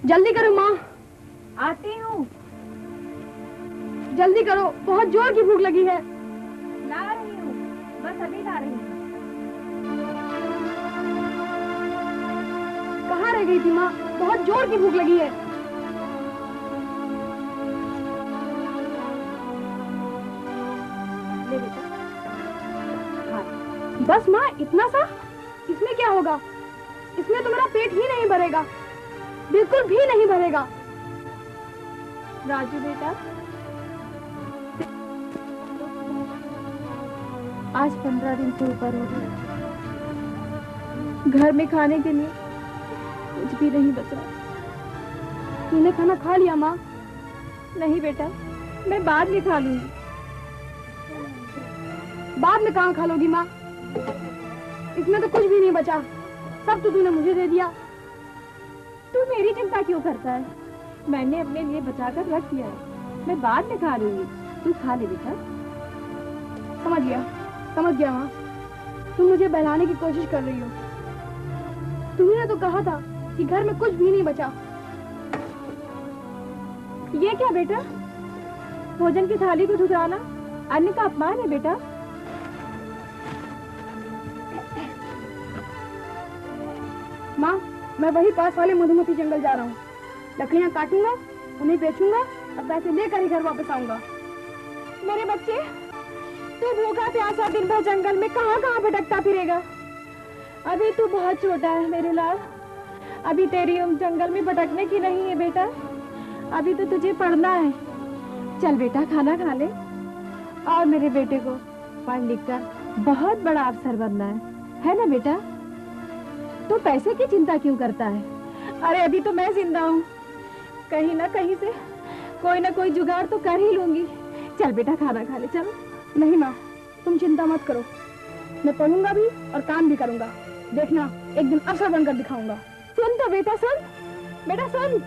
जल्दी करो माँ। आती हूँ। जल्दी करो, बहुत जोर की भूख लगी है। ला रही हूँ, बस अभी ला रही हूँ। कहाँ रह गई थी माँ? बहुत जोर की भूख लगी है। ले बेटा। हाँ। बस माँ, इतना सा? इसमें क्या होगा? इसमें तो मेरा पेट ही नहीं भरेगा, बिल्कुल भी नहीं भरेगा। राजू बेटा, आज 15 दिन से ऊपर हो गए। घर में खाने के लिए कुछ भी नहीं बचा। तूने खाना खा लिया माँ? नहीं बेटा, मैं बाद में खा लूंगी। बाद में कहाँ खा लोगी माँ? इसमें तो कुछ भी नहीं बचा, सब तो तूने मुझे दे दिया। तू मेरी चिंता क्यों करता है? मैंने अपने लिए बचाकर रख दिया है, मैं बाद में खा लूंगी। तू खा ले बेटा। समझ गया माँ। तुम मुझे बहलाने की कोशिश कर रही हो। तुमने तो कहा था कि घर में कुछ भी नहीं बचा। ये क्या बेटा? भोजन की थाली को ठुकराना अन्न का अपमान है बेटा। माँ, मैं वही पास वाले मधुमक्खी जंगल जा रहा हूँ। लकड़ियाँ काटूंगा, उन्हें बेचूंगा और पैसे लेकर ही घर वापस आऊंगा। मेरे बच्चे, तू भूखा प्यासा दिन भर जंगल में कहाँ कहाँ भटकता फिरेगा? अभी तू बहुत छोटा है मेरे लाल। अभी तेरी उम्र जंगल में भटकने की नहीं है बेटा। अभी तो तुझे पढ़ना है। चल बेटा, खाना खा ले। और मेरे बेटे को पढ़ लिख कर बहुत बड़ा अफसर बनना है ना बेटा? तू पैसे की चिंता क्यों करता है? अरे अभी तो मैं जिंदा हूँ, कहीं ना कहीं से कोई ना कोई जुगाड़ तो कर ही लूंगी। चल बेटा, खाना खा ले। चलो। नहीं माँ, तुम चिंता मत करो। मैं पढ़ूंगा भी और काम भी करूंगा। देखना, एक दिन अफसर बनकर दिखाऊंगा। सुन तो बेटा, सुन बेटा, सुन।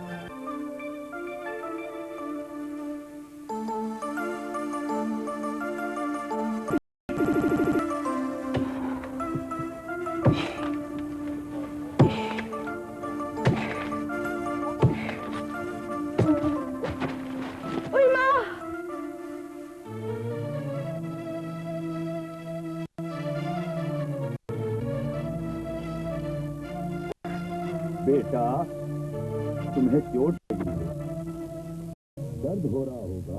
बेटा, तुम्हें चोट लगी है, दर्द हो रहा होगा।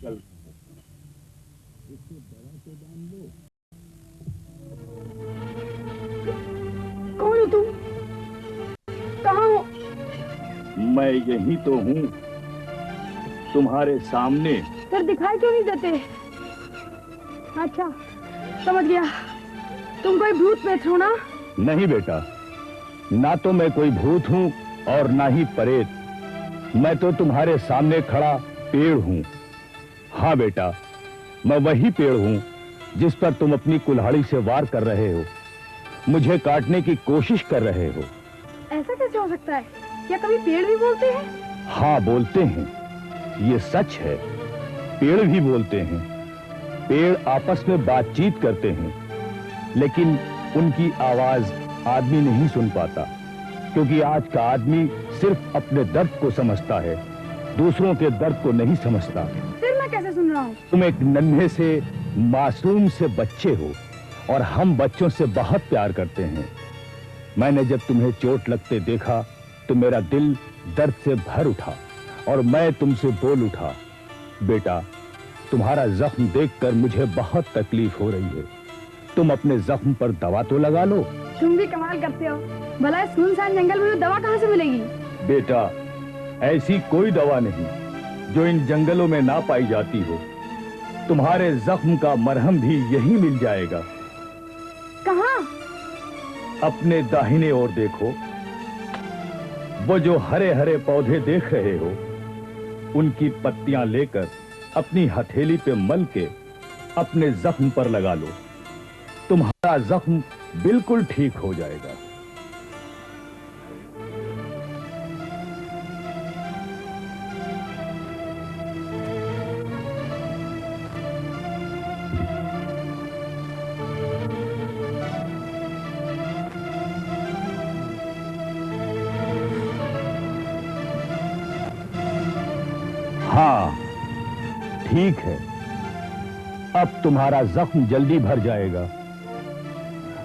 चल, इसको दवा से बांध लो। कौन हो तुम? कहाँ हो? मैं यही तो हूँ, तुम्हारे सामने। फिर दिखाई क्यों नहीं देते? अच्छा, समझ गया, तुम कोई भूत प्रेत हो ना? नहीं बेटा, ना तो मैं कोई भूत हूँ और ना ही परेत। मैं तो तुम्हारे सामने खड़ा पेड़ हूँ। हाँ बेटा, मैं वही पेड़ हूँ जिस पर तुम अपनी कुल्हाड़ी से वार कर रहे हो, मुझे काटने की कोशिश कर रहे हो। ऐसा कैसे हो सकता है? क्या कभी पेड़ भी बोलते हैं? हाँ, बोलते हैं, ये सच है। पेड़ भी बोलते हैं। पेड़ आपस में बातचीत करते हैं, लेकिन उनकी आवाज आदमी नहीं सुन पाता, क्योंकि आज का आदमी सिर्फ अपने दर्द को समझता है, दूसरों के दर्द को नहीं समझता। फिर मैं कैसे सुन रहा हूँ? तुम एक नन्हे से मासूम से बच्चे हो और हम बच्चों से बहुत प्यार करते हैं। मैंने जब तुम्हें चोट लगते देखा तो मेरा दिल दर्द से भर उठा और मैं तुमसे बोल उठा, बेटा, तुम्हारा जख्म देखकर मुझे बहुत तकलीफ हो रही है। तुम अपने जख्म पर दवा तो लगा लो। तुम भी कमाल करते हो। भला इस सुनसान जंगल में दवा कहाँ से मिलेगी? बेटा, ऐसी कोई दवा नहीं जो इन जंगलों में ना पाई जाती हो। तुम्हारे जख्म का मरहम भी यहीं मिल जाएगा। कहाँ? अपने दाहिने ओर देखो, वो जो हरे हरे पौधे देख रहे हो, उनकी पत्तियां लेकर अपनी हथेली पे मल के अपने जख्म पर लगा लो। तुम्हारा जख्म बिल्कुल ठीक हो जाएगा। ठीक है, अब तुम्हारा जख्म जल्दी भर जाएगा।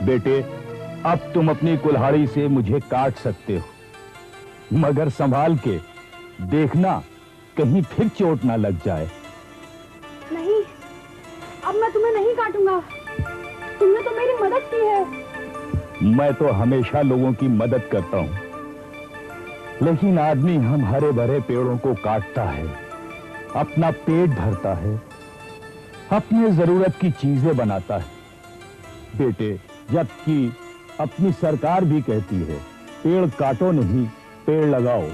बेटे, अब तुम अपनी कुल्हाड़ी से मुझे काट सकते हो, मगर संभाल के देखना कहीं फिर चोट ना लग जाए। नहीं, अब मैं तुम्हें नहीं काटूंगा। तुमने तो मेरी मदद की है। मैं तो हमेशा लोगों की मदद करता हूँ, लेकिन आदमी हम हरे भरे पेड़ों को काटता है, अपना पेट भरता है, अपने जरूरत की चीजें बनाता है। बेटे, जबकि अपनी सरकार भी कहती है पेड़ काटो नहीं, पेड़ लगाओ।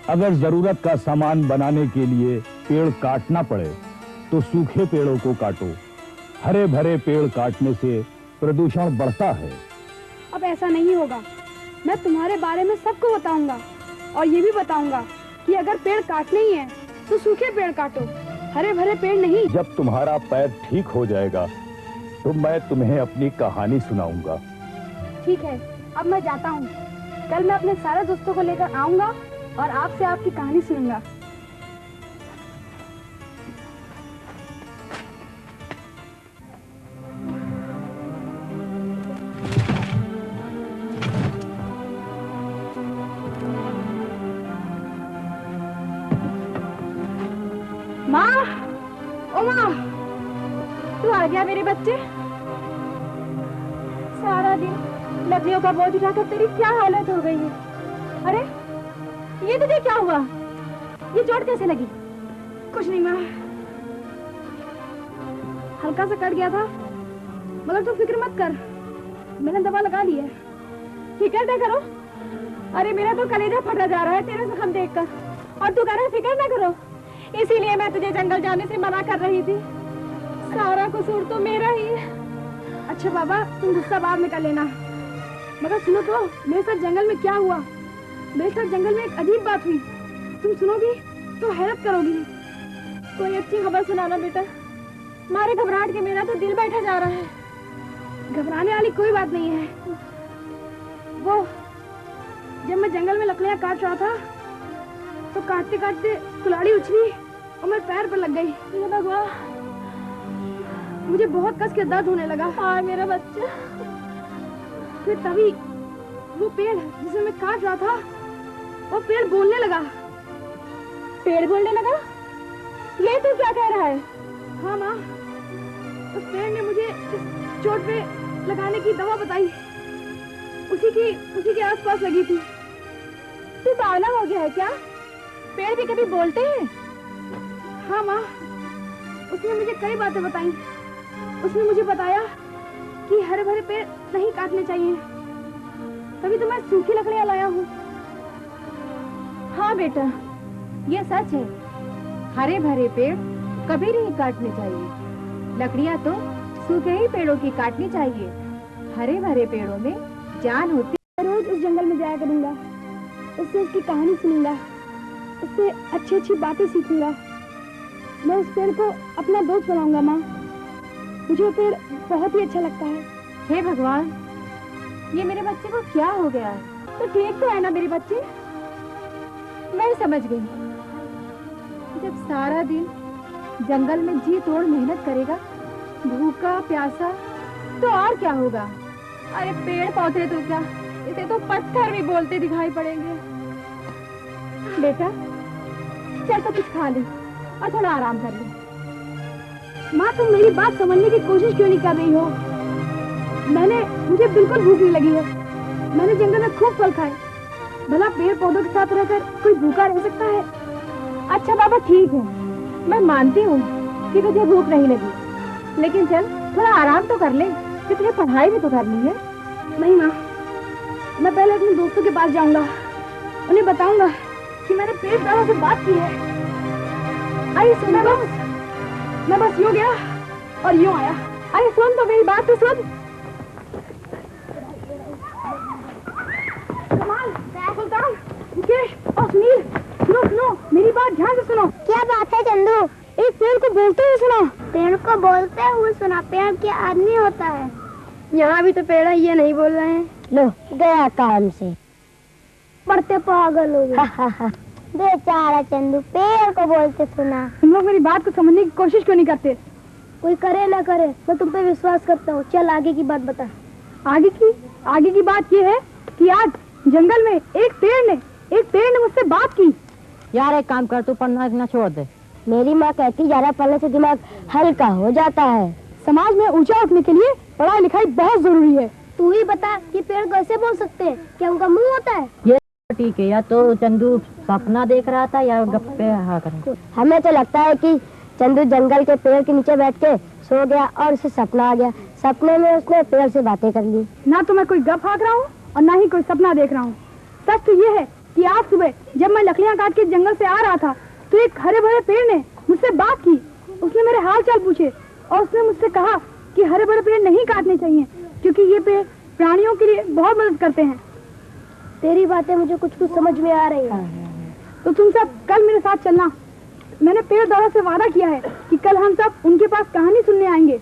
अगर जरूरत का सामान बनाने के लिए पेड़ काटना पड़े तो सूखे पेड़ों को काटो। हरे भरे पेड़ काटने से प्रदूषण बढ़ता है। अब ऐसा नहीं होगा। मैं तुम्हारे बारे में सबको बताऊंगा, और ये भी बताऊंगा कि अगर पेड़ काटने ही है तो सूखे पेड़ काटो, हरे भरे पेड़ नहीं। जब तुम्हारा पैर ठीक हो जाएगा तो मैं तुम्हें अपनी कहानी सुनाऊंगा। ठीक है, अब मैं जाता हूँ। कल मैं अपने सारे दोस्तों को लेकर आऊंगा और आपसे आपकी कहानी सुनूंगा। माँ, ओ माँ, तू आ गया मेरे बच्चे। सारा दिन लकड़ियों का बोझ उठाकर तेरी क्या हालत हो गई है। अरे ये तुझे क्या हुआ? ये चोट कैसे लगी? कुछ नहीं माँ, हल्का सा कट गया था, मगर तू फिक्र मत कर, मैंने दवा लगा ली है। फिक्र ना करो। अरे मेरा तो कलेजा फटा जा रहा है तेरे जख्म देखकर, और तू कह रहा है फिक्र ना करो। इसीलिए मैं तुझे जंगल जाने से मना कर रही थी। सारा कसूर तो मेरा ही है। अच्छा बाबा, तुम गुस्सा बाद में कर लेना, मगर सुनो तो, मेरे साथ जंगल में क्या हुआ। मेरे साथ जंगल में एक अजीब बात हुई, तुम सुनोगी तो हैरत करोगी। कोई अच्छी खबर सुनाना बेटा, मारे घबराहट के मेरा तो दिल बैठा जा रहा है। घबराने वाली कोई बात नहीं है। वो जब मैं जंगल में लकड़ियां काट रहा था तो काटते काटते कुल्हाड़ी उछली और मेरे पैर पर लग गई। ये भगवान, मुझे बहुत कस के दर्द होने लगा। हाँ मेरा बच्चा। फिर तभी वो पेड़ जिसे मैं काट रहा था, वो पेड़ बोलने लगा। पेड़ बोलने लगा? ये तू क्या कह रहा है? हाँ माँ, उस पेड़ ने मुझे इस चोट पे लगाने की दवा बताई। उसी के आसपास लगी थी। तू पागल हो गया है क्या? पेड़ भी कभी बोलते हैं? हाँ माँ, उसने मुझे कई बातें बताई। उसने मुझे बताया कि हरे भरे पेड़ नहीं काटने चाहिए, तभी तो मैं सूखी लकड़ियां लाया हूँ। हाँ बेटा, ये सच है। हरे भरे पेड़ कभी नहीं काटने चाहिए। लकड़ियाँ तो सूखे ही पेड़ों की काटनी चाहिए। हरे भरे पेड़ों में जान होती। मैं रोज उस जंगल में जाया करूंगा, उससे उसकी कहानी सुनूंगा, उससे अच्छी अच्छी बातें सीखूंगा। मैं उस पेड़ को अपना दोस्त बनाऊंगा माँ। मुझे वो पेड़ बहुत ही अच्छा लगता है। हे भगवान, ये मेरे बच्चे को क्या हो गया है? तो ठीक तो है ना मेरे बच्चे? मैं समझ गई। जब सारा दिन जंगल में जी तोड़ मेहनत करेगा, भूखा प्यासा, तो और क्या होगा? अरे पेड़ पौधे तो क्या, इसे तो पत्थर भी बोलते दिखाई पड़ेंगे। बेटा चल तो कुछ खा ले और थोड़ा आराम कर ले। माँ, तुम मेरी बात समझने की कोशिश क्यों नहीं कर रही हो? मुझे बिल्कुल भूख नहीं लगी है। मैंने जंगल में खूब फल खाए। भला पेड़ पौधों के साथ रहकर कोई भूखा रह सकता है? अच्छा बाबा ठीक है, मैं मानती हूँ कि तुझे भूख नहीं लगी, लेकिन चल थोड़ा आराम तो कर ले, कि तुझे पढ़ाई भी तो करनी है। नहीं माँ, मैं पहले अपने दोस्तों के पास जाऊंगा, उन्हें बताऊंगा कि मैंने पेड़ पौधों से बात की है। अरे सुन, मैं बस यूं गया और यूं आया। अरे सुन तो मेरी बात तो सुन। कमाल, सुल्तान, मुकेश और सुनील, सुनो, मेरी बात ध्यान से सुनो। क्या बात है चंदू? एक पेड़ को बोलते हुए सुनो। पेड़ को बोलते हुए सुना? पेड़ क्या आदमी होता है? यहाँ भी तो पेड़ है, ये नहीं बोल रहे हैं। लो गया काम से। पढ़ते पागल हो गए। बेचारा चंदू पेड़ को बोलते सुना। तुम लोग मेरी बात को समझने की कोशिश क्यों नहीं करते? कोई करे ना करे, मैं तुम पे विश्वास करता हूँ। चल आगे की बात बता। आगे की बात ये है कि आज जंगल में एक पेड़ ने मुझसे बात की। यार एक काम कर, तू पढ़ना लिखना छोड़ दे। मेरी माँ कहती जरा पढ़ने से दिमाग हल्का हो जाता है। समाज में ऊंचा उठने के लिए पढ़ाई लिखाई बहुत जरूरी है। तू ही बता कि पेड़ कैसे बोल सकते हैं? क्या उनका मुंह होता है? ये ठीक है, या तो चंदू सपना देख रहा था या गप्पे हाँ कर। हमें तो लगता है कि चंदू जंगल के पेड़ के नीचे बैठ के सो गया और उसे सपना आ गया। सपने में उसने पेड़ से बातें कर ली। ना तो मैं कोई गप हाँक रहा हूँ और ना ही कोई सपना देख रहा हूँ। सच तो ये है कि आज सुबह जब मैं लकड़ियाँ काट के जंगल से आ रहा था तो एक हरे भरे पेड़ ने मुझसे बात की। उसने मेरे हाल चाल पूछे और उसने मुझसे कहा कि हरे भरे पेड़ नहीं काटने चाहिए क्योंकि ये पेड़ प्राणियों के लिए बहुत मदद करते हैं। तेरी बातें मुझे कुछ कुछ समझ में आ रही है। तो तुम सब कल मेरे साथ चलना। मैंने पेड़ दादा से वादा किया है कि कल हम सब उनके पास कहानी सुनने आएंगे।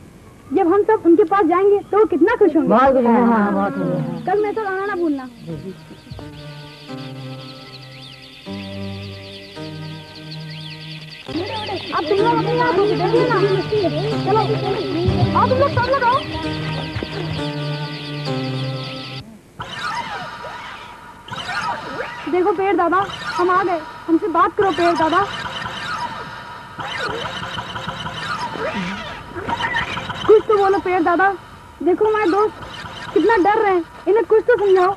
जब हम सब उनके पास जाएंगे तो वो कितना खुश होंगे। कल मेरे साथ आना ना भूलना। अब तुम लोग अपने आप देखिए ना। चलो आओ तुम लोग सब लोग आओ। देखो पेड़ दादा, हम आ गए। हमसे बात करो पेड़ दादा। कुछ तो बोलो पेड़ दादा। देखो हमारे दोस्त कितना डर रहे हैं, इन्हें कुछ तो समझाओ।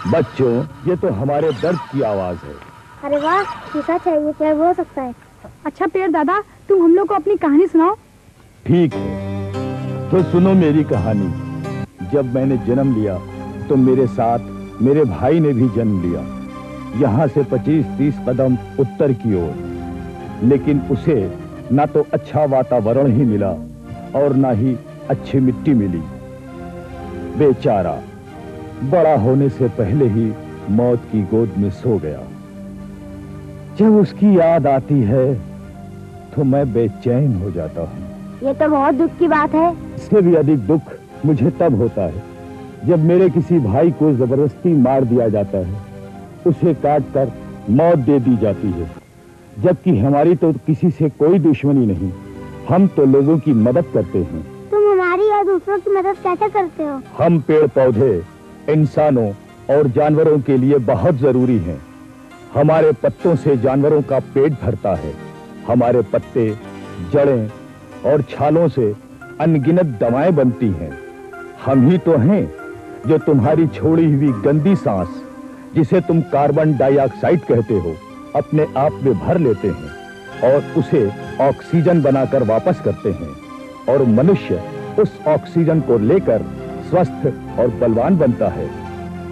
बच्चों, ये तो हमारे दर्द की आवाज है। अरे वाह, ये सच है। ये पेड़ हो सकता है। अच्छा पेड़ दादा, तुम हम लोग को अपनी कहानी सुनाओ। ठीक है, तो सुनो मेरी कहानी। जब मैंने जन्म लिया तो मेरे साथ मेरे भाई ने भी जन्म लिया, यहाँ से 25-30 कदम उत्तर की ओर। लेकिन उसे ना तो अच्छा वातावरण ही मिला और ना ही अच्छी मिट्टी मिली। बेचारा बड़ा होने से पहले ही मौत की गोद में सो गया। जब उसकी याद आती है तो मैं बेचैन हो जाता हूँ। ये तो बहुत दुख की बात है। इससे भी अधिक दुख मुझे तब होता है जब मेरे किसी भाई को जबरदस्ती मार दिया जाता है, उसे काट कर मौत दे दी जाती है। जबकि हमारी तो किसी से कोई दुश्मनी नहीं, हम तो लोगों की मदद करते हैं। तुम हमारी और दूसरों की मदद कैसे करते हो? हम पेड़ पौधे इंसानों और जानवरों के लिए बहुत जरूरी हैं। हमारे पत्तों से जानवरों का पेट भरता है। हमारे पत्ते, जड़ें और छालों से अनगिनत दवाएं बनती हैं। हम ही तो हैं जो तुम्हारी छोड़ी हुई गंदी सांस, जिसे तुम कार्बन डाइऑक्साइड कहते हो, अपने आप में भर लेते हैं और उसे ऑक्सीजन बनाकर वापस करते हैं। और मनुष्य उस ऑक्सीजन को लेकर स्वस्थ और बलवान बनता है।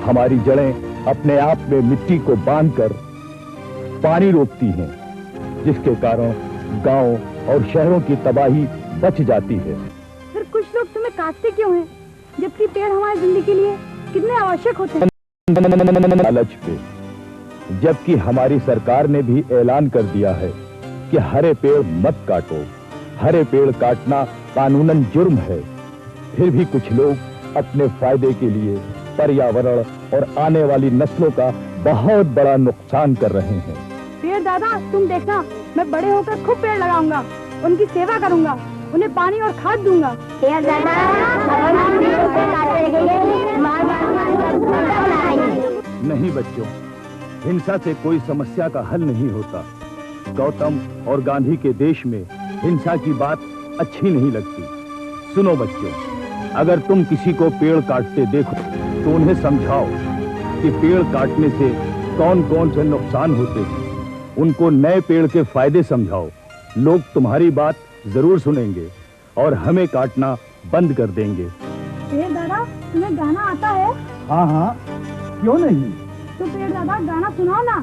हमारी जड़ें अपने आप में मिट्टी को बांधकर पानी रोकती हैं, जिसके कारण गांव और शहरों की तबाही बच जाती है। फिर कुछ लोग तुम्हें काटते क्यों हैं, जबकि पेड़ हमारी जिंदगी के लिए कितने आवश्यक होते हैं? लालच पे। जबकि हमारी सरकार ने भी ऐलान कर दिया है कि हरे पेड़ मत काटो। हरे पेड़ काटना कानूनन जुर्म है। फिर भी कुछ लोग अपने फायदे के लिए पर्यावरण और आने वाली नस्लों का बहुत बड़ा नुकसान कर रहे हैं। पेड़ दादा, तुम देखना, मैं बड़े होकर खूब पेड़ लगाऊंगा, उनकी सेवा करूंगा, उन्हें पानी और खाद दूंगा। पेड़ दादा, अगर हम पेड़ों को काटते रहेंगे, नहीं बच्चों, हिंसा से कोई समस्या का हल नहीं होता। गौतम और गांधी के देश में हिंसा की बात अच्छी नहीं लगती। सुनो बच्चों, अगर तुम किसी को पेड़ काटते देखो तो उन्हें समझाओ कि पेड़ काटने से कौन कौन से नुकसान होते हैं। उनको नए पेड़ के फायदे समझाओ। लोग तुम्हारी बात जरूर सुनेंगे और हमें काटना बंद कर देंगे। पेड़ दादा, तुम्हें गाना आता है? हाँ हाँ, क्यों नहीं। तो पेड़ दादा गाना सुनाओ ना।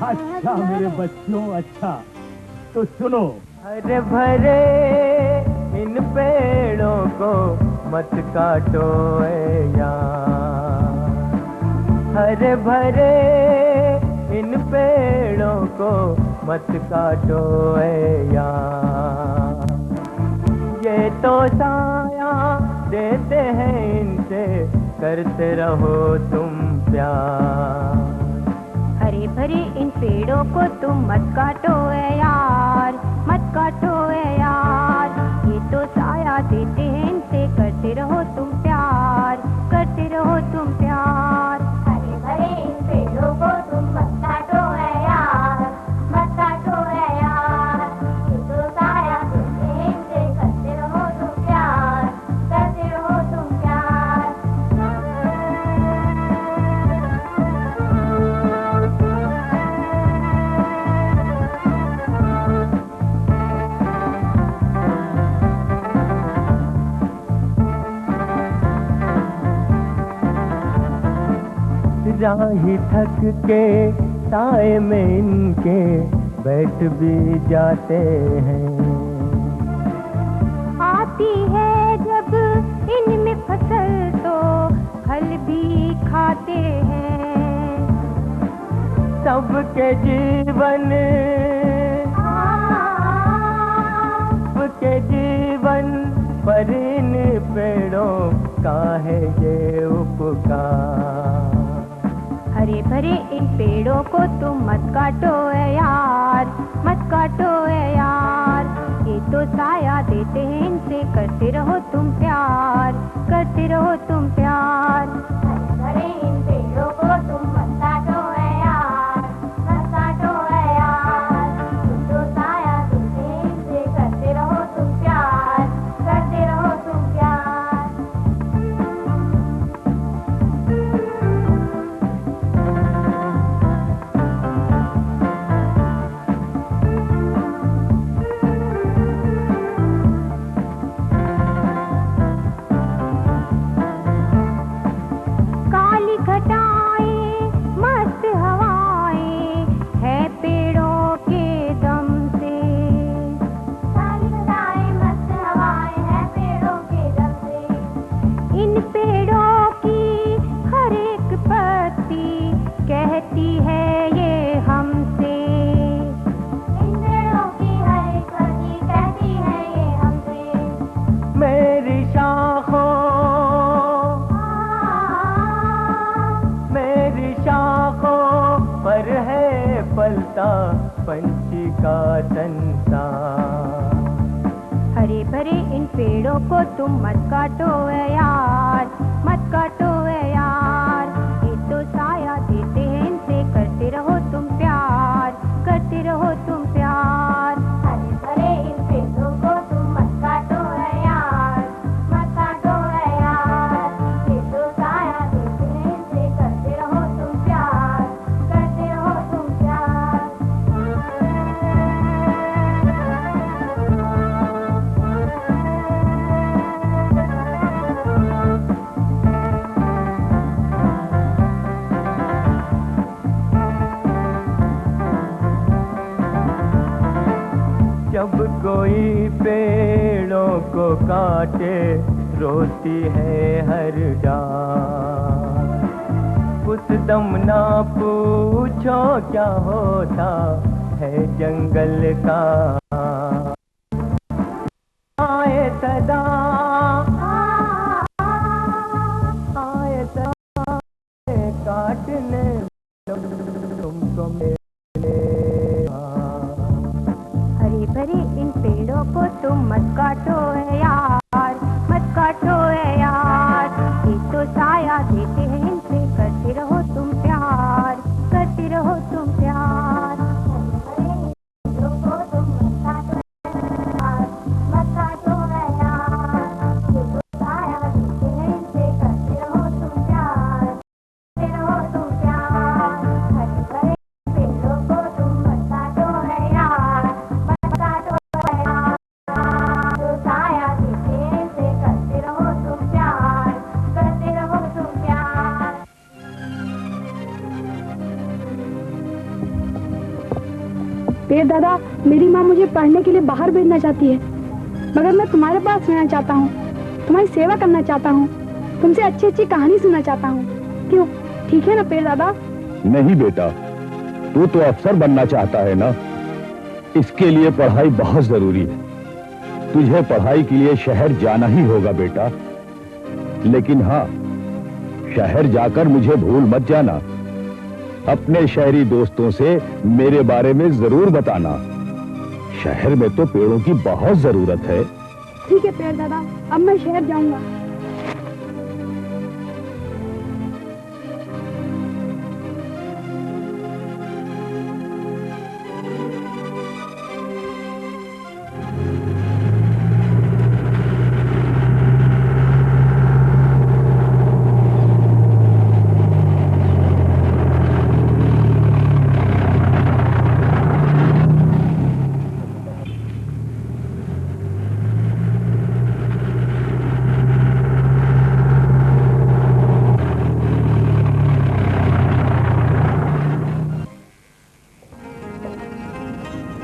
अच्छा मेरे बच्चों, अच्छा तो सुनो। हरे भरे इन पेड़ों को मत काटो ऐ यार। हरे भरे इन पेड़ों को मत काटो ऐ यार। ये तो साया देते हैं, इनसे करते रहो तुम प्यार। भरे इन पेड़ों को तुम मत काटो ए यार, मत काटो ए यार, ये तो साया देते हैं, इनसे करते रहो तुम प्यार, करते रहो तुम प्यार। हरे भरे इन पेड़ों को तुम मत काटो ए यार, मत काटो ए यार, ये तो साया देते हैं, इनसे करते रहो तुम प्यार, करते रहो तुम प्यार। राही थक के साए में इनके बैठ भी जाते हैं। आती है जब इनमें फसल तो फल भी खाते हैं। सबके जीवन, सबके जीवन पर इन पेड़ों का है ये उपकार। हरे भरे इन पेड़ों को तुम मत काटो ए यार, मत काटो ए यार, ये तो साया देते हैं, इनसे करते रहो तुम प्यार, करते रहो तुम प्यार। हरे भरे इन पेड़ों को तुम मत काटो ए यार, मत काटो ए यार, ये तो साया देते हैं, इनसे करते रहो तुम प्यार, करते रहो तुम प्यार। पंछी का संसार। हरे भरे इन पेड़ों को तुम मत काटो ए यार, मत काटो ए यार, ये तो साया देते हैं, इनसे करते रहो तुम प्यार, करते रहो तुम प्यार। हरे भरे इन पेड़ों को तुम मत काटो ए यार, मत काटो ए यार, ये तो साया देते हैं, इनसे करते रहो तुम प्यार, करते रहो तुम प्यार। जब कोई पेड़ों को काटे रोती है हर डाल, उस दम ना पूछो क्या होता है जंगल का। आए सदा, आए सदा काटने तुमको मेरे। हरे भरे इन पेड़ों को तुम मत काटो ए यार, मत काटो ए यार, ये तो साया देते हैं, इनसे करते रहो तुम प्यार, करते रहो तुम प्यार। हरे भरे इन पेड़ों को तुम मत काटो ए यार, मत काटो ए यार, ये तो साया देते हैं, इनसे करते रहो तुम प्यार, करते रहो तुम प्यार। हरे भरे इन पेड़ों को तुम मत काटो ए यार, मत काटो ए यार, तो साया देते हैं, इनसे करते रहो तुम प्यार, करते रहो तुम प्यार। पेड़ दादा, मेरी माँ मुझे पढ़ने के लिए बाहर भेजना चाहती है, मगर मैं तुम्हारे पास रहना चाहता हूँ, तुम्हारी सेवा करना चाहता हूँ, तुमसे अच्छी अच्छी कहानी सुनना चाहता हूँ। क्यों, ठीक है ना पेड़ दादा? नहीं बेटा, तू तो अफसर बनना चाहता है ना, इसके लिए पढ़ाई बहुत जरूरी है। तुझे पढ़ाई के लिए शहर जाना ही होगा बेटा, लेकिन हाँ, शहर जाकर मुझे भूल मत जाना। अपने शहरी दोस्तों से मेरे बारे में जरूर बताना। शहर में तो पेड़ों की बहुत जरूरत है। ठीक है पेड़ दादा, अब मैं शहर जाऊंगा।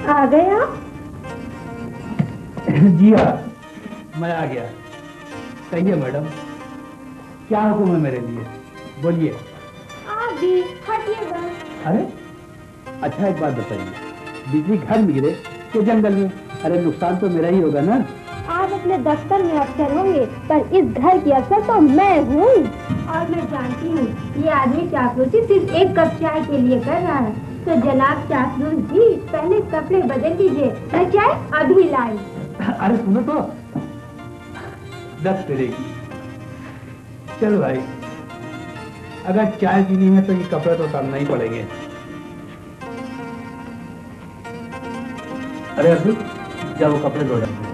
आ गए आप? जी हाँ, मैं आ गया। कहिए मैडम, क्या हुक्म है मेरे लिए? बोलिए। आप भी हटिए बस। अरे अच्छा, एक बात बताइए, बिजली घर में गिरे कि जंगल में? अरे नुकसान तो मेरा ही होगा ना। आप अपने दफ्तर में अफसर होंगे, पर इस घर की अफसर तो मैं हूँ। और मैं जानती हूँ ये आदमी चापलूसी सिर्फ एक कप चाय के लिए कर रहा है। तो जनाब चापलूस जी, पहले कपड़े बदल लीजिए, मैं चाय अभी लाई। अरे सुनो तो, 10 तेरे की। चलो भाई, अगर चाय पीनी है तो ये कपड़े तो उतारना ही पड़ेंगे। अरे अभी जब वो कपड़े धो डालते।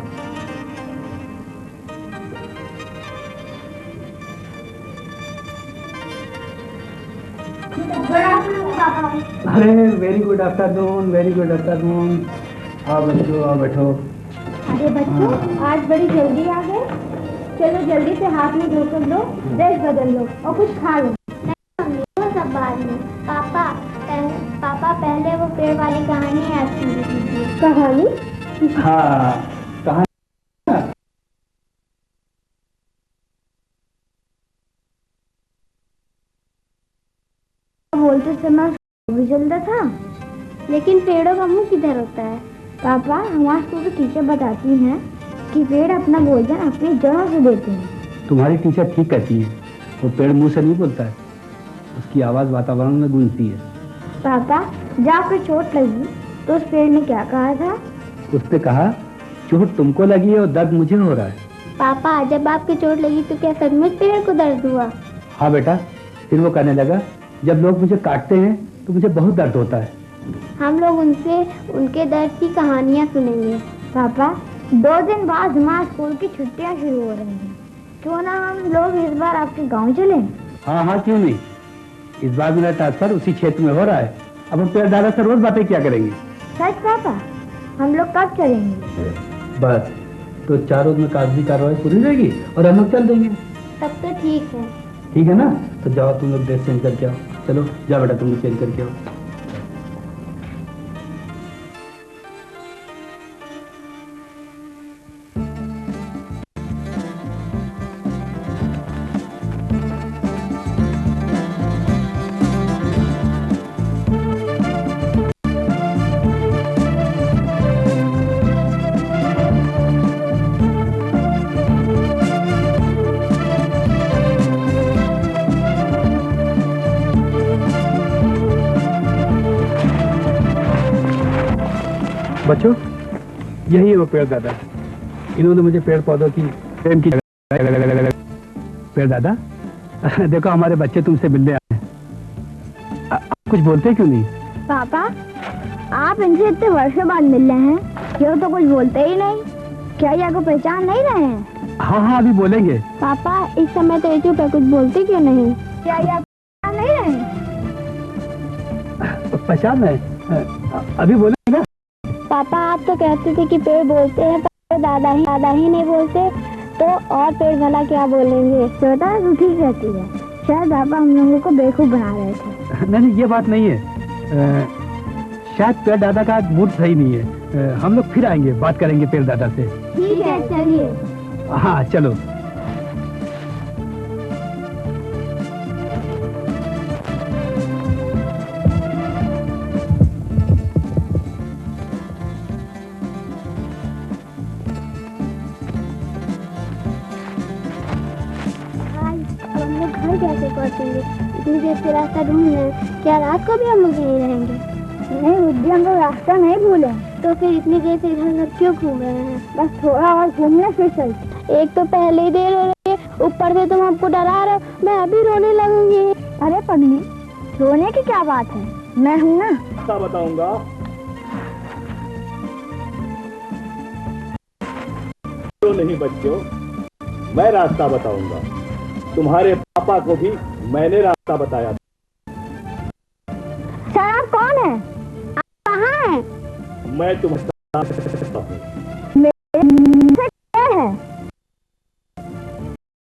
अरे very good afternoon, very good afternoon. आओ बच्चों, आओ बैठो। अरे बच्चों, आज बड़ी जल्दी आ गए। चलो जल्दी से हाथ में धोकर लो, ड्रेस बदल लो और कुछ खा लो। वो सब बाद में। पापा पहले वो पेड़ वाली कहानी याद कीजिए। कहानी? हाँ, कहाँ? बोलते समय भी जलता था, लेकिन पेड़ों का मुंह किधर होता है? पापा, हमारे स्कूल की टीचर बताती हैं कि पेड़ अपना भोजन अपनी जड़ों से देते हैं। तुम्हारी टीचर ठीक कहती है, वो पेड़ मुंह से नहीं बोलता है, उसकी आवाज वातावरण में गूंजती है। पापा, जब पे चोट लगी तो उस पेड़ ने क्या कहा था? उसने कहा, चोट तुमको लगी है और दर्द मुझे हो रहा है। पापा, जब आपकी चोट लगी तो क्या सचमुच पेड़ को दर्द हुआ? हाँ बेटा, फिर वो कहने लगा, जब लोग मुझे काटते हैं तो मुझे बहुत दर्द होता है। हम लोग उनसे उनके दर्द की कहानियाँ सुनेंगे। पापा, 2 दिन बाद हमारे स्कूल की छुट्टियाँ शुरू हो रही हैं। क्यों ना हम लोग इस बार आपके गांव चलें? हाँ हाँ, क्यों नहीं। इस बार मेरा ट्रांसफर उसी क्षेत्र में हो रहा है। अब हम पेड़ दादा से रोज बातें क्या करेंगे। सच पापा? हम लोग कब चलेंगे? बस तो 4 रोज में कागजी कार्रवाई पूरी रहेगी और हम लोग चल देंगे। तब तो ठीक है। ठीक है ना? तो जाओ तुम लोग ड्रेस चेंज करके आओ। चलो जाओ बेटा, तुम लोग चेंज करके आओ। बच्चों, यही है वो पेड़ दादा। इन्होंने मुझे पेड़ पौधों की प्रेम की पेड़ दादा, देखो हमारे बच्चे तुमसे मिलने आए हैं। आप कुछ बोलते क्यों नहीं? पापा, आप इनसे इतने वर्षों बाद मिल रहे हैं, ये तो कुछ बोलते ही नहीं। क्या ये आपको पहचान नहीं रहे हैं? हाँ हाँ, अभी बोलेंगे। पापा, इस समय तो ये चुप है, कुछ बोलते क्यों नहीं? क्या ये आपको पहचान नहीं रहे? पहचान है, अभी बोलेगा। पापा, आप तो कहते थे कि पेड़ बोलते हैं, पर दादा ही नहीं बोलते, तो और पेड़ भला क्या बोलेंगे? श्वेता तो ठीक रहती है, शायद पापा हम लोगों को बेवकूफ बना रहे थे। नहीं, ये बात नहीं है। शायद पेड़ दादा का मूड सही नहीं है। हम लोग फिर आएंगे, बात करेंगे पेड़ दादा से। ठीक है, चलिए। हाँ चलो। हम लोग घर कैसे पहुंचेंगे? इतनी देर से रास्ता ढूंढ रहे हैं, क्या रात को भी हम लोग यहीं रहेंगे? नहीं बुद्धि, हम लोग रास्ता नहीं भूले। तो फिर इतनी देर से इधर उधर क्यों घूम रहे हैं? बस थोड़ा और घूमने फिर चलते। एक तो पहले ही देर हो रही है, ऊपर से तुम हमको डरा रहे हो। मैं अभी रोने लगूंगी। अरे पगली, रोने की क्या बात है, मैं हूँ ना। रास्ता बताऊंगा। नहीं बच्चों, मैं रास्ता बताऊंगा। तुम्हारे पापा को भी मैंने रास्ता बताया। सर आप कौन है? आप कहाँ हैं? मैं तुम्हारा मेरे क्या है?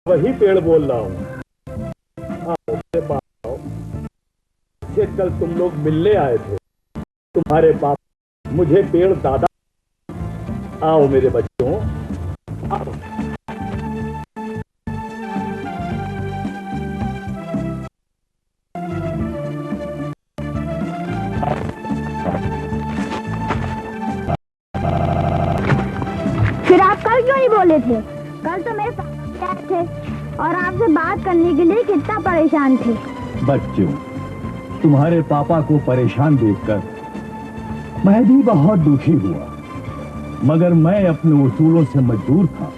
वही पेड़ बोल रहा हूँ। आओ मेरे पास आओ। से कल तुम लोग मिलने आए थे। तुम्हारे पापा मुझे पेड़ दादा। आओ मेरे बच्चों, आओ। फिर आप कल क्यों नहीं बोले थे? कल तो मेरे पापा आए थे और आपसे बात करने के लिए कितना परेशान थे। बच्चों, तुम्हारे पापा को परेशान देखकर मैं भी बहुत दुखी हुआ, मगर मैं अपने उसूलों से मजबूर था।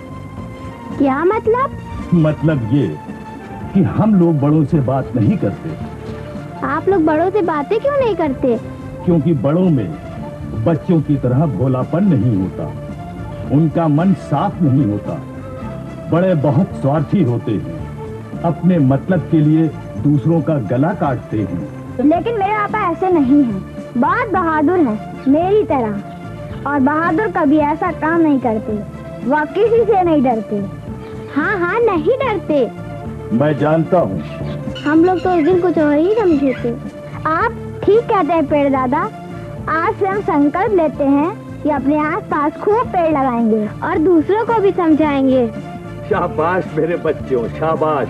क्या मतलब? मतलब ये कि हम लोग बड़ों से बात नहीं करते। आप लोग बड़ों से बातें क्यों नहीं करते? क्योंकि बड़ों में बच्चों की तरह भोलापन नहीं होता, उनका मन साफ नहीं होता। बड़े बहुत स्वार्थी होते हैं, अपने मतलब के लिए दूसरों का गला काटते हैं। लेकिन मेरे पापा ऐसे नहीं हैं, बहुत बहादुर हैं मेरी तरह। और बहादुर कभी ऐसा काम नहीं करते, वह किसी से नहीं डरते। हाँ हाँ, नहीं डरते। मैं जानता हूँ। हम लोग तो उस दिन कुछ और ही समझे थे। आप ठीक कहते हैं पेड़ दादा। आज से हम संकल्प लेते हैं कि अपने आसपास खूब पेड़ लगाएंगे और दूसरों को भी समझाएंगे। शाबाश मेरे बच्चों, शाबाश।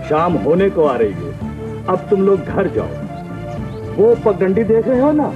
शाम होने को आ रही है, अब तुम लोग घर जाओ। वो पगडंडी देख रहे हो ना,